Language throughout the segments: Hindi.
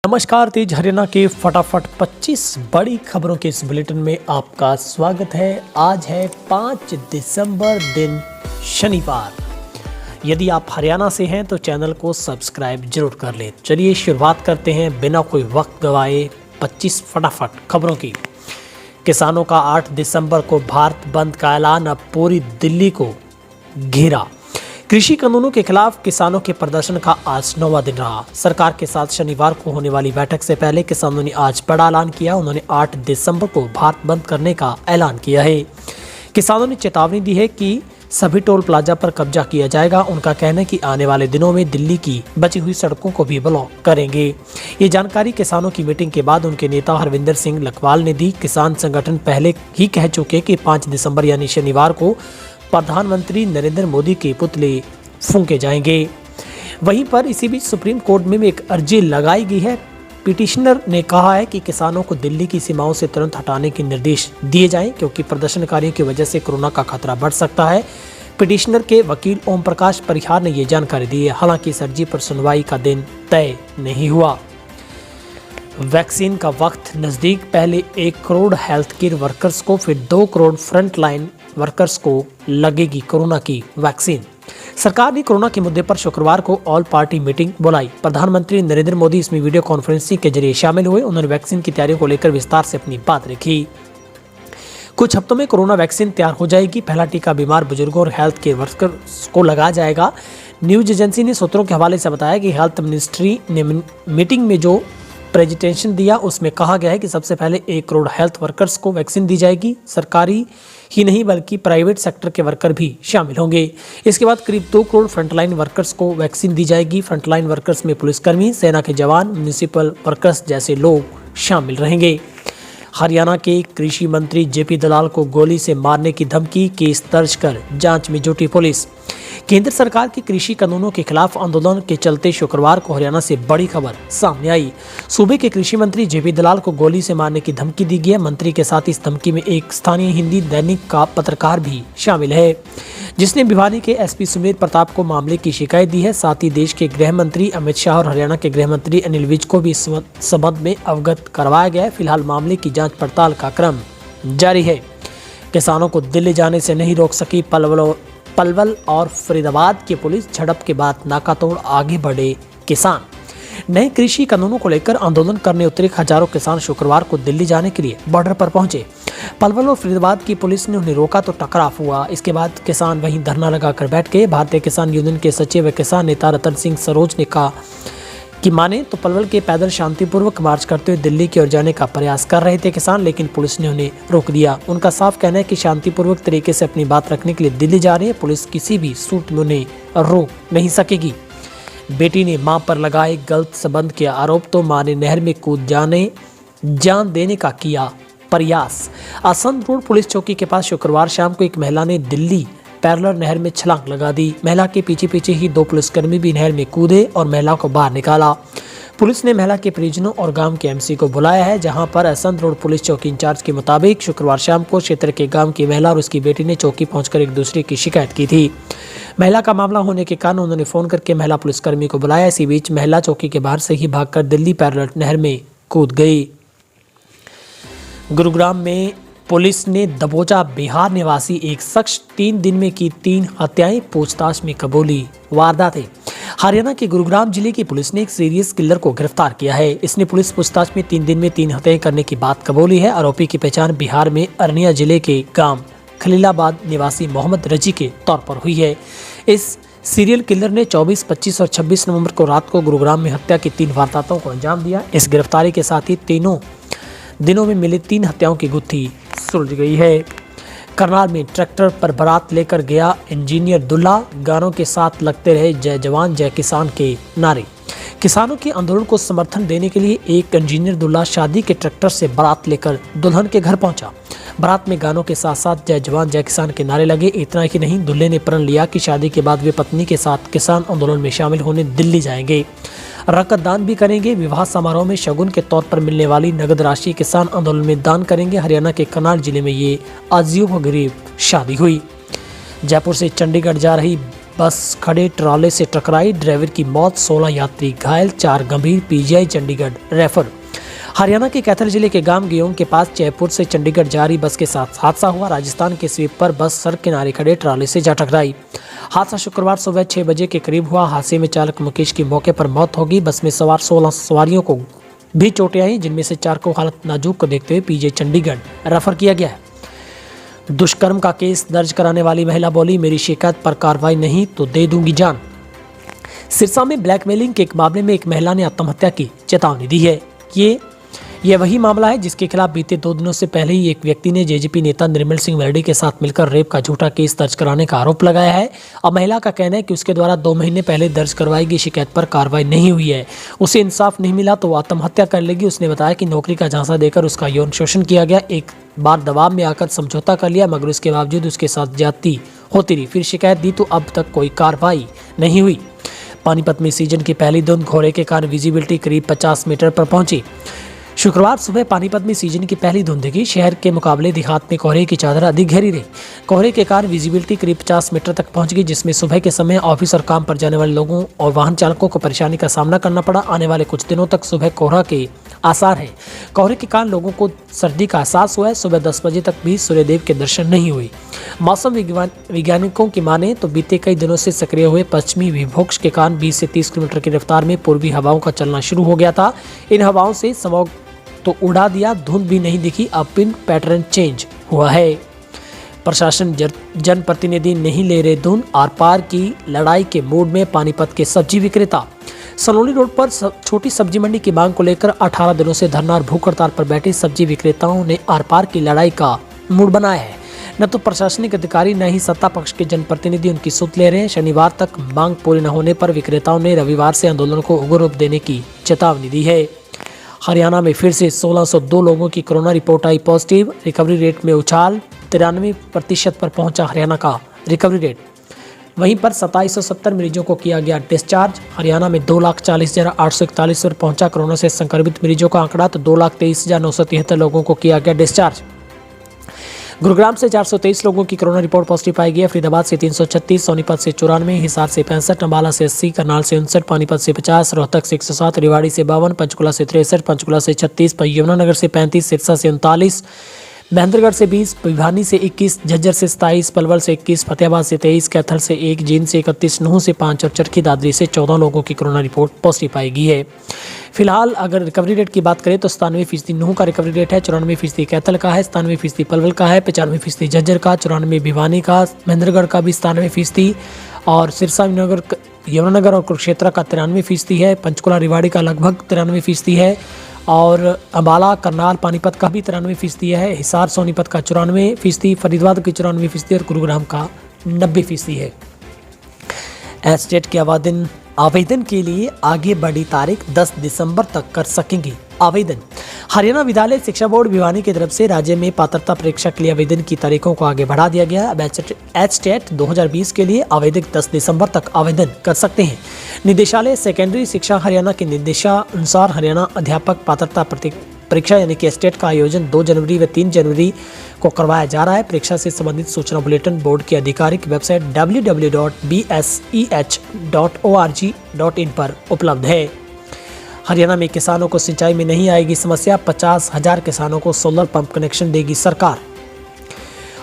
नमस्कार, तेज हरियाणा के फटाफट 25 बड़ी खबरों के इस बुलेटिन में आपका स्वागत है। आज है 5 दिसंबर, दिन शनिवार। यदि आप हरियाणा से हैं तो चैनल को सब्सक्राइब जरूर कर लें। चलिए शुरुआत करते हैं बिना कोई वक्त गवाए 25 फटाफट खबरों की। किसानों का 8 दिसंबर को भारत बंद का ऐलान, अब पूरी दिल्ली को घेरा। कृषि कानूनों के खिलाफ किसानों के प्रदर्शन का आज 9वां दिन रहा। सरकार के साथ शनिवार को होने वाली बैठक से पहले किसानों ने आज बड़ा ऐलान किया। उन्होंने 8 दिसंबर को भारत बंद करने का ऐलान किया है। किसानों ने चेतावनी दी है कि सभी टोल प्लाजा पर कब्जा किया जाएगा। उनका कहना है कि आने वाले दिनों में दिल्ली की बची हुई सड़कों को भी ब्लॉक करेंगे। ये जानकारी किसानों की मीटिंग के बाद उनके नेता हरविंदर सिंह लखवाल ने दी। किसान संगठन पहले ही कह चुके कि 5 दिसंबर यानी शनिवार को प्रधानमंत्री नरेंद्र मोदी के पुतले फूंके जाएंगे। वहीं पर इसी बीच सुप्रीम कोर्ट में एक अर्जी लगाई गई है। पिटिशनर ने कहा है कि किसानों को दिल्ली की सीमाओं से तुरंत हटाने के निर्देश दिए जाएं, क्योंकि प्रदर्शनकारियों की वजह से कोरोना का खतरा बढ़ सकता है। पिटिशनर के वकील ओम प्रकाश परिहार ने ये जानकारी दी है। हालांकि इस अर्जी पर सुनवाई का दिन तय नहीं हुआ। वैक्सीन का वक्त नजदीक, पहले 1 करोड़ हेल्थ केयर वर्कर्स को, फिर 2 करोड़ फ्रंट लाइन वर्कर्स को लगेगी कोरोना की वैक्सीन। सरकार ने कोरोना के मुद्दे पर शुक्रवार को ऑल पार्टी मीटिंग बुलाई। प्रधानमंत्री नरेंद्र मोदी इसमें वीडियो कॉन्फ्रेंसिंग के जरिए शामिल हुए। उन्होंने वैक्सीन की तैयारियों को लेकर विस्तार से अपनी बात रखी। कुछ हफ्तों में कोरोना वैक्सीन तैयार हो जाएगी। पहला टीका बीमार बुजुर्गों और हेल्थ केयर वर्कर्स को लगाया जाएगा। न्यूज एजेंसी ने सूत्रों के हवाले से बताया कि हेल्थ मिनिस्ट्री ने मीटिंग में जो प्रेजेंटेशन दिया उसमें कहा गया है कि सबसे पहले 1 करोड़ हेल्थ वर्कर्स को वैक्सीन दी जाएगी। सरकारी ही नहीं बल्कि प्राइवेट सेक्टर के वर्कर भी शामिल होंगे। इसके बाद करीब 2 करोड़ फ्रंटलाइन वर्कर्स को वैक्सीन दी जाएगी। फ्रंटलाइन वर्कर्स में पुलिसकर्मी, सेना के जवान, म्युनिसिपल वर्कर्स जैसे लोग शामिल रहेंगे। हरियाणा के कृषि मंत्री जेपी दलाल को गोली से मारने की धमकी, केस दर्ज कर जांच में जुटी पुलिस। केंद्र सरकार के कृषि कानूनों के खिलाफ आंदोलन के चलते शुक्रवार को हरियाणा से बड़ी खबर सामने आई। सूबे के कृषि मंत्री जेपी दलाल को गोली से मारने की धमकी दी गई है। मंत्री के साथ इस धमकी में एक स्थानीय हिंदी दैनिक का पत्रकार भी शामिल है, जिसने भिवानी के एसपी सुमेर प्रताप को मामले की शिकायत दी है। साथ ही देश के गृह मंत्री अमित शाह और हरियाणा के गृह मंत्री अनिल विज को भी इस संबंध में अवगत करवाया गया है। फिलहाल मामले की जाँच पड़ताल का क्रम जारी है। किसानों को दिल्ली जाने से नहीं रोक सकी पलवल और फरीदाबाद की पुलिस। झड़प के बाद नाकातोड़ आगे बढ़े किसान। नए कृषि कानूनों को लेकर आंदोलन करने उतरे हजारों किसान शुक्रवार को दिल्ली जाने के लिए बॉर्डर पर पहुंचे। पलवल और फरीदाबाद की पुलिस ने उन्हें रोका तो टकराव हुआ। इसके बाद किसान वहीं धरना लगाकर बैठ गए। भारतीय किसान यूनियन के सचिव व किसान नेता रतन सिंह सरोज ने कहा कि माने तो पलवल के पैदल शांतिपूर्वक मार्च करते हुए दिल्ली की ओर जाने का प्रयास कर रहे थे किसान, लेकिन पुलिस ने उन्हें रोक दिया। उनका साफ कहना है कि शांतिपूर्वक तरीके से अपनी बात रखने के लिए दिल्ली जा रहे हैं। पुलिस किसी भी सूट में उन्हें रोक नहीं सकेगी। बेटी ने मां पर लगाए गलत संबंध के आरोप, तो मां ने नहर में कूद जान देने का किया प्रयास। आसंद रोड पुलिस चौकी के पास शुक्रवार शाम को एक महिला ने दिल्ली पैरलर नहर में छलांग लगा दी। महिला के पीछे पीछे ही 2 पुलिसकर्मी भी नहर में कूदे और महिला को बाहर निकाला। पुलिस ने महिला के परिजनों और गांव के एमसी को बुलाया है, जहां पर असंध रोड पुलिस चौकी इंचार्ज के मुताबिक शुक्रवार शाम को क्षेत्र के गांव की महिला और उसकी बेटी ने चौकी पहुंचकर एक दूसरे की शिकायत की थी। महिला का मामला होने के कारण उन्होंने फोन करके महिला पुलिसकर्मी को बुलाया। इसी बीच महिला चौकी के बाहर से ही भागकर दिल्ली पैरलर नहर में कूद गई। गुरुग्राम में पुलिस ने दबोचा बिहार निवासी एक शख्स। 3 दिन में की 3 हत्याएं, पूछताछ में कबूली वारदातें। हरियाणा के गुरुग्राम जिले की पुलिस ने एक सीरियस किलर को गिरफ्तार किया है। इसने पुलिस पूछताछ में 3 दिन में 3 हत्याएं करने की बात कबूली है। आरोपी की पहचान बिहार में अरनिया जिले के गांव खलीलाबाद निवासी मोहम्मद रजी के तौर पर हुई है। इस सीरियल किलर ने 24, 25 और 26 नवंबर को रात को गुरुग्राम में हत्या की 3 वारदातों को अंजाम दिया। इस गिरफ्तारी के साथ ही तीनों दिनों में मिले 3 हत्याओं की गुत्थी सुलझ गई है। करनाल में ट्रैक्टर पर बारात लेकर गया इंजीनियर दुल्हा, गानों के साथ लगते रहे जय जवान जय किसान के नारे। किसानों के आंदोलन को समर्थन देने के लिए एक इंजीनियर दुल्हा शादी के ट्रैक्टर से बारात लेकर दुल्हन के घर पहुंचा। बारात में गानों के साथ साथ जय जवान जय किसान के नारे लगे। इतना ही नहीं, दूल्हे ने प्रण लिया कि शादी के बाद वे पत्नी के साथ किसान आंदोलन में शामिल होने दिल्ली जाएंगे, रकत दान भी करेंगे। विवाह समारोह में शगुन के तौर पर मिलने वाली नगद राशि किसान आंदोलन में दान करेंगे। हरियाणा के करनाल जिले में ये अजीब व गरीब शादी हुई। जयपुर से चंडीगढ़ जा रही बस खड़े ट्राले से टकराई, ड्राइवर की मौत, 16 यात्री घायल, 4 गंभीर, पीजीआई चंडीगढ़ रेफर। हरियाणा के कैथल जिले के गांव गेहूं के पास जयपुर से चंडीगढ़ जा रही बस के साथ हादसा हुआ। राजस्थान के स्वीप पर बस सड़क किनारे खड़े ट्राले से जा टकराई। हादसा शुक्रवार सुबह 6 बजे के करीब हुआ। हादसे में चालक मुकेश की मौके पर मौत हो गई। बस में सवार 16 सवारियों को भी चोटें आई, जिनमें से 4 को हालत नाजुक को देखते हुए पीजीआई चंडीगढ़ रेफर किया गया है। दुष्कर्म का केस दर्ज कराने वाली महिला बोली, मेरी शिकायत पर कार्रवाई नहीं तो दे दूंगी जान। सिरसा में ब्लैकमेलिंग के एक मामले में एक महिला ने आत्महत्या की चेतावनी दी है। यह वही मामला है जिसके खिलाफ बीते 2 दिनों से पहले ही एक व्यक्ति ने जेजेपी नेता निर्मल सिंह मरडी के साथ मिलकर रेप का झूठा केस दर्ज कराने का आरोप लगाया है। अब महिला का कहना है कि उसके द्वारा 2 महीने पहले दर्ज करवाई गई शिकायत पर कार्रवाई नहीं हुई है। उसे इंसाफ नहीं मिला तो वो आत्महत्या कर लेगी। उसने बताया कि नौकरी का झांसा देकर उसका यौन शोषण किया गया। एक बार दबाव में आकर समझौता कर लिया, मगर उसके बावजूद उसके साथ ज्यादती होती रही। फिर शिकायत दी तो अब तक कोई कार्रवाई नहीं हुई। पानीपत में सीजन की पहली धुंध कोहरे के कारण विजिबिलिटी करीब 50 मीटर पर पहुंची। शुक्रवार सुबह पानीपत में सीजन की पहली धुंध दिखी। शहर के मुकाबले देहात में कोहरे की चादर अधिक गहरी रही। कोहरे के कारण विजिबिलिटी करीब 50 मीटर तक पहुंच गई, जिसमें सुबह के समय ऑफिस और काम पर जाने वाले लोगों और वाहन चालकों को परेशानी का सामना करना पड़ा। आने वाले कुछ दिनों तक सुबह कोहरा के आसार है। कोहरे के कारण लोगों को सर्दी का एहसास हुआ है। सुबह 10 बजे तक भी सूर्यदेव के दर्शन नहीं हुए। मौसम वैज्ञानिकों की माने तो बीते कई दिनों से सक्रिय हुए पश्चिमी विक्षोभ के कारण 20 से 30 किलोमीटर की रफ्तार में पूर्वी हवाओं का चलना शुरू हो गया था। इन हवाओं से स्मॉग तो उड़ा दिया, धुंध भी नहीं दिखी। अब पिन पैटर्न चेंज हुआ है। प्रशासन जनप्रतिनिधि नहीं ले रहे धुंध। आर पार की लड़ाई के मूड में पानीपत के सब्जी विक्रेता। सलोनी रोड पर छोटी सब्जी मंडी की मांग को लेकर 18 दिनों से धरना और भूख हड़ताल पर बैठे सब्जी विक्रेताओं ने आर पार की लड़ाई का मूड बनाया है। न तो प्रशासनिक अधिकारी न ही सत्ता पक्ष के जनप्रतिनिधि उनकी सुध ले रहे हैं। शनिवार तक मांग पूरी न होने पर विक्रेताओं ने रविवार से आंदोलन को उग्र रूप देने की चेतावनी दी है। हरियाणा में फिर से 1602 लोगों की कोरोना रिपोर्ट आई पॉजिटिव। रिकवरी रेट में उछाल, 93% पर पहुंचा हरियाणा का रिकवरी रेट। वहीं पर 2770 मरीजों को किया गया डिस्चार्ज। हरियाणा में 2,40,841 पर पहुंचा कोरोना से संक्रमित मरीजों का आंकड़ा, तो 2,23,973 लोगों को किया गया डिस्चार्ज। गुरुग्राम से 423 लोगों की कोरोना रिपोर्ट पॉजिटिव पाई गई। फरीदाबाद से 336, सोनीपत से 94, हिसार से 65, अंबाला से 80, करनाल से 59, पानीपत से 50, रोहतक से 107, रेवाड़ी से 52, पंचकुला से 63, पंचकुला से 36, यमुनानगर से 35, सिरसा से 39, महेंद्रगढ़ से 20, भिवानी से 21, झज्जर से 27, पलवल से 21, फतेहाबाद से 23, कैथल से 1, जींद से 31, नूंह से 5 और चरखी दादरी से 14 लोगों की कोरोना रिपोर्ट पॉजिटिव पाई गई है। फिलहाल अगर रिकवरी रेट की बात करें तो 97% नूंह का रिकवरी रेट है, 94% कैथल का है, 97% पलवल का है, 95% झज्जर का, 94 भिवानी का, महेंद्रगढ़ का भी 97% और सिरसा यमुनानगर और कुरुक्षेत्र का 93% है। पंचकुला रेवाड़ी का लगभग 93% है और अंबाला करनाल पानीपत का भी 93% है। हिसार सोनीपत का 94%, फरीदाबाद की 94% और गुरुग्राम का 90% है। एस्टेट के आवेदन के लिए आगे बढ़ी तारीख 10 दिसंबर तक कर सकेंगे आवेदन। हरियाणा विद्यालय शिक्षा बोर्ड भिवानी की तरफ से राज्य में पात्रता परीक्षा के लिए आवेदन की तारीखों को आगे बढ़ा दिया गया। अब एचटेट 2020 के लिए आवेदक 10 दिसंबर तक आवेदन कर सकते हैं। निदेशालय सेकेंडरी शिक्षा हरियाणा के निर्देशानुसार हरियाणा अध्यापक पात्रता परीक्षा यानी कि एचटेट का आयोजन 2 जनवरी व 3 जनवरी को करवाया जा रहा है। परीक्षा से संबंधित सूचना बुलेटिन बोर्ड की आधिकारिक वेबसाइट www.bseh.org.in पर उपलब्ध है। हरियाणा में किसानों को सिंचाई में नहीं आएगी समस्या, 50,000 किसानों को सोलर पंप कनेक्शन देगी सरकार।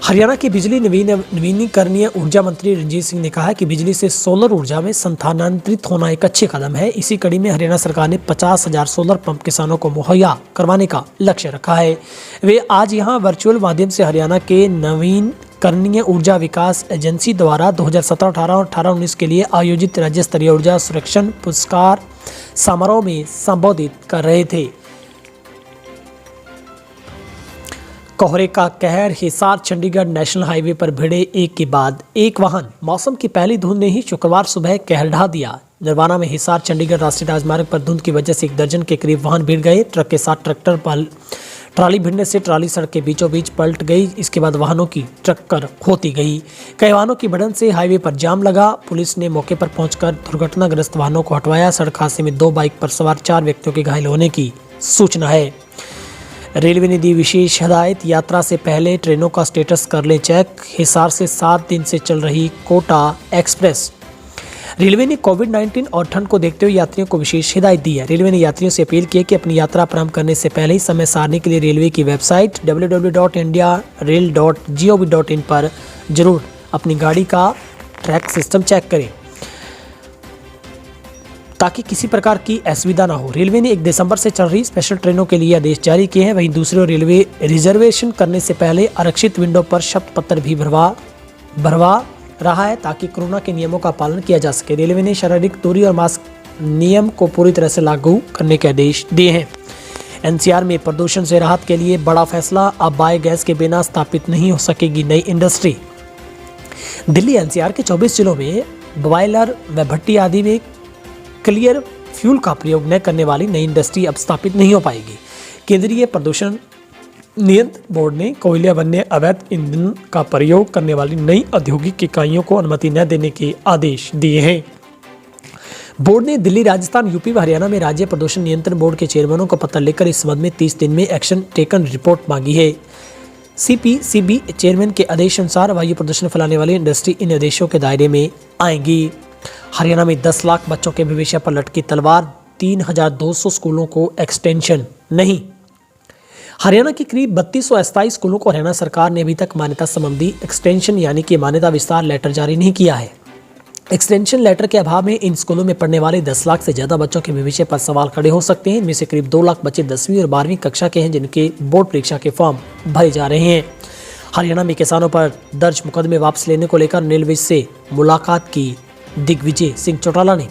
हरियाणा के बिजली नवीनीकरणीय ऊर्जा मंत्री रंजीत सिंह ने कहा है कि बिजली से सोलर ऊर्जा में स्थानांतरित होना एक अच्छी कदम है। इसी कड़ी में हरियाणा सरकार ने 50,000 सोलर पंप किसानों को मुहैया करवाने का लक्ष्य रखा है। वे आज यहां वर्चुअल माध्यम से हरियाणा के नवीनीकरणीय ऊर्जा विकास एजेंसी द्वारा 2017-18 और 18-19 के लिए आयोजित राज्य स्तरीय ऊर्जा सुरक्षण पुरस्कार समारोह में संबोधित कर रहे थे। कोहरे का कहर, हिसार चंडीगढ़ नेशनल हाईवे पर भिड़े एक के बाद एक वाहन। मौसम की पहली धुंध ने ही शुक्रवार सुबह कहर ढा दिया। नरवाना में हिसार चंडीगढ़ राष्ट्रीय राजमार्ग पर धुंध की वजह से 1 दर्जन के करीब वाहन भिड़ गए। ट्रक के साथ ट्रैक्टर पर ट्राली भिड़ने से ट्राली सड़क के बीचों बीच पलट गई। इसके बाद वाहनों की टक्कर होती गई। कई वाहनों की भिड़ंत से हाईवे पर जाम लगा। पुलिस ने मौके पर पहुंचकर दुर्घटनाग्रस्त वाहनों को हटवाया। सड़क हादसे में 2 बाइक पर सवार 4 व्यक्तियों के घायल होने की सूचना है। रेलवे ने दी विशेष हदायत, यात्रा से पहले ट्रेनों का स्टेटस कर ले चेक। हिसार से 7 दिन से चल रही कोटा एक्सप्रेस रेलवे ने कोविड-19 और ठंड को देखते हुए यात्रियों को विशेष हिदायत दी है। रेलवे ने यात्रियों से अपील की है कि अपनी यात्रा प्रारंभ करने से पहले ही समय सारणी के लिए रेलवे की वेबसाइट www.indiarail.gov.in पर जरूर अपनी गाड़ी का ट्रैक सिस्टम चेक करें ताकि किसी प्रकार की असुविधा ना हो। रेलवे ने 1 दिसंबर से चल रही स्पेशल ट्रेनों के लिए आदेश जारी किए हैं। वहीं दूसरी ओर रेलवे रिजर्वेशन करने से पहले आरक्षित विंडो पर शब्द पत्र भी भरवा रहा है ताकि कोरोना के नियमों का पालन किया जा सके। रेलवे ने शारीरिक दूरी और मास्क नियम को पूरी तरह से लागू करने के आदेश दिए हैं। एनसीआर में प्रदूषण से राहत के लिए बड़ा फैसला, अब बायोगैस के बिना स्थापित नहीं हो सकेगी नई इंडस्ट्री। दिल्ली एनसीआर के 24 जिलों में बॉयलर व भट्टी आदि में क्लियर फ्यूल का प्रयोग न करने वाली नई इंडस्ट्री अब स्थापित नहीं हो पाएगी। केंद्रीय प्रदूषण नियंत्रण बोर्ड ने कोयले बनने अवैध ईंधन का प्रयोग करने वाली नई औद्योगिक इकाइयों को अनुमति न देने के आदेश दिए हैं। बोर्ड ने दिल्ली, राजस्थान, यूपी व हरियाणा में राज्य प्रदूषण नियंत्रण बोर्ड के चेयरमैनों को पत्र लिखकर इस संबंध में 30 दिन में एक्शन टेकन रिपोर्ट मांगी है। सीपीसीबी चेयरमैन के आदेश अनुसार वायु प्रदूषण फैलाने वाली इंडस्ट्री इन आदेशों के दायरे में आएंगी। हरियाणा में 10 लाख बच्चों के भविष्य पर लटकी तलवार, 3200 स्कूलों को एक्सटेंशन नहीं। हरियाणा की करीब 3200 अस्थायी स्कूलों को हरियाणा सरकार ने अभी तक मान्यता संबंधी एक्सटेंशन यानी कि मान्यता विस्तार लेटर जारी नहीं किया है। एक्सटेंशन लेटर के अभाव में इन स्कूलों में पढ़ने वाले 10 लाख से ज्यादा बच्चों के भविष्य पर सवाल खड़े हो सकते हैं। इनमें से करीब 2 लाख बच्चे 10वीं और 12वीं कक्षा के हैं जिनके बोर्ड परीक्षा के फॉर्म भरे जा रहे हैं। हरियाणा में किसानों पर दर्ज मुकदमे वापस लेने को लेकर नीलविज से मुलाकात की दिग्विजय सिंह चौटाला ने।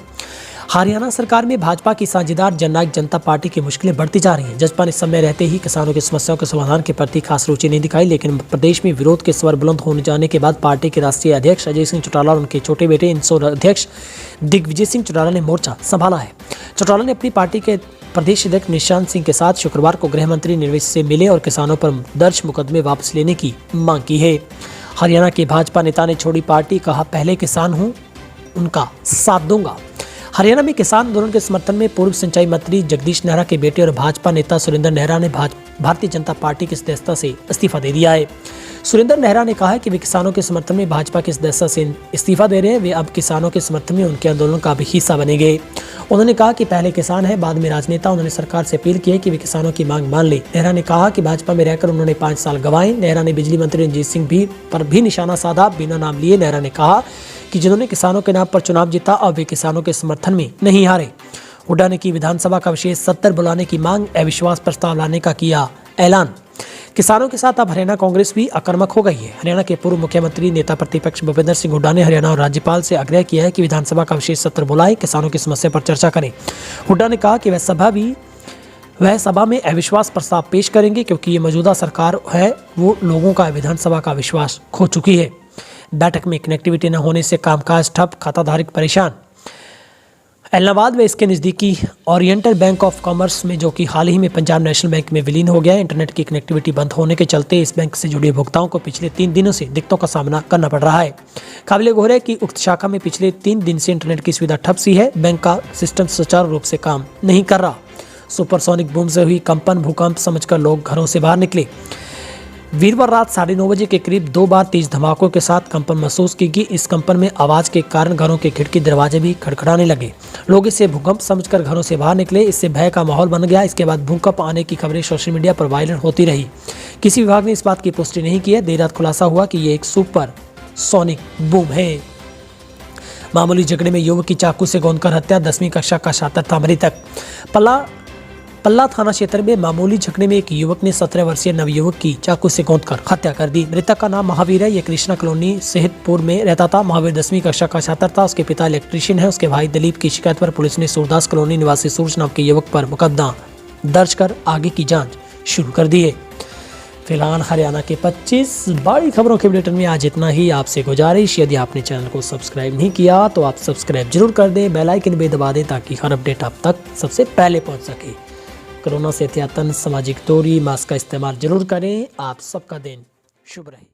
हरियाणा सरकार में भाजपा की साझेदार जननायक जनता पार्टी की मुश्किलें बढ़ती जा रही हैं। जसपा ने समय रहते ही किसानों की समस्याओं के समाधान के प्रति खास रुचि नहीं दिखाई, लेकिन प्रदेश में विरोध के स्वर बुलंद होने जाने के बाद पार्टी के राष्ट्रीय अध्यक्ष अजय सिंह चौटाला और उनके छोटे बेटे इंदौर अध्यक्ष दिग्विजय सिंह चौटाला ने मोर्चा संभाला है। चौटाला ने अपनी पार्टी के प्रदेश अध्यक्ष निशांत सिंह के साथ शुक्रवार को गृह मंत्री नीलविज से मिले और किसानों पर दर्ज मुकदमे वापस लेने की मांग की है। हरियाणा के भाजपा नेता ने छोड़ी पार्टी, कहा पहले किसान हूँ, उनका साथ दूंगा। हरियाणा में किसान आंदोलन के समर्थन में पूर्व सिंचाई मंत्री जगदीश नेहरा के बेटे और भाजपा नेता सुरेंद्र नेहरा ने भारतीय जनता पार्टी की सदस्यता से इस्तीफा दे दिया है। सुरेंद्र नेहरा ने कहा है कि वे किसानों के समर्थन में भाजपा की सदस्यता से इस्तीफा दे रहे हैं। वे अब किसानों के समर्थन में उनके आंदोलन का भी हिस्सा बनेंगे। उन्होंने कहा कि पहले किसान है, बाद में राजनेता। उन्होंने सरकार से अपील की है कि वे किसानों की मांग मान ले। नेहरा ने कहा कि भाजपा में रहकर उन्होंने 5 साल गंवाए। नेहरा ने बिजली मंत्री रणजीत सिंह पर भी निशाना साधा बिना नाम लिए। नेहरा ने कहा कि जिन्होंने किसानों के नाम पर चुनाव जीता और वे किसानों के समर्थन में नहीं हारे। हुड्डा ने की विधानसभा का विशेष सत्र बुलाने की मांग, अविश्वास प्रस्ताव लाने का किया ऐलान। किसानों के साथ अब हरियाणा कांग्रेस भी आक्रामक हो गई है। हरियाणा के पूर्व मुख्यमंत्री नेता प्रतिपक्ष भूपेंद्र सिंह हुड्डा ने हरियाणा और राज्यपाल से आग्रह किया है कि विधानसभा का विशेष सत्र बुलाए, किसानों की समस्या पर चर्चा करें। हुड्डा ने कहा कि वह सभा में अविश्वास प्रस्ताव पेश करेंगे क्योंकि ये मौजूदा सरकार है वो लोगों का विधानसभा का विश्वास खो चुकी है। बैठक में कनेक्टिविटी न होने से कामकाज ठप, खाताधारक परेशान। इलाहाबाद व इसके नज़दीकी ओरिएंटल बैंक ऑफ कॉमर्स में, जो कि हाल ही में पंजाब नेशनल बैंक में विलीन हो गया है, इंटरनेट की कनेक्टिविटी बंद होने के चलते इस बैंक से जुड़े उपभोक्ताओं को पिछले 3 दिनों से दिक्कतों का सामना करना पड़ रहा है। काबिल गौर है कि उक्त शाखा में पिछले 3 दिन से इंटरनेट की सुविधा ठप सी है। बैंक का सिस्टम सुचारू रूप से काम नहीं कर रहा। सुपरसोनिक बूम से हुई कंपन, भूकंप समझकर लोग घरों से बाहर निकले। वीरवार रात 9:30 बजे के करीब 2 बार तेज धमाकों के साथ कंपन महसूस की गई। इस कंपन में आवाज के कारण घरों के खिड़की दरवाजे भी खड़खड़ाने लगे। लोग इसे भूकंप समझकर घरों से बाहर निकले। इससे भय का माहौल बन गया। इसके बाद भूकंप आने की खबरें सोशल मीडिया पर वायरल होती रही। किसी विभाग ने इस बात की पुष्टि नहीं की है। देर रात खुलासा हुआ कि ये एक सुपर सोनिक बूम है। मामूली झगड़े में युवक की चाकू से गोंदकर हत्या, 10वीं कक्षा का छात्र था मृतक। पल्ला थाना क्षेत्र में मामूली झगड़े में एक युवक ने 17 वर्षीय नवयुवक की चाकू से गोंदकर हत्या कर दी। मृतक का नाम महावीर है। यह कृष्णा कॉलोनी सेहतपुर में रहता था। महावीर 10वीं कक्षा का छात्र था। उसके पिता इलेक्ट्रीशियन है। उसके भाई दिलीप की शिकायत पर पुलिस ने सूरदास कॉलोनी निवासी सूरज नाम के युवक पर मुकदमा दर्ज कर आगे की जाँच शुरू कर दी है। फिलहाल हरियाणा के 25 बड़ी खबरों के बुलेटिन में आज इतना ही। आपसे गुजारिश, यदि आपने चैनल को सब्सक्राइब नहीं किया तो आप सब्सक्राइब जरूर कर दें, बेल आइकन भी दबा दें ताकि हर अपडेट आप तक सबसे पहले पहुंच सके। कोरोना से एहतियातन सामाजिक दूरी, मास्क का इस्तेमाल जरूर करें। आप सबका दिन शुभ रहे।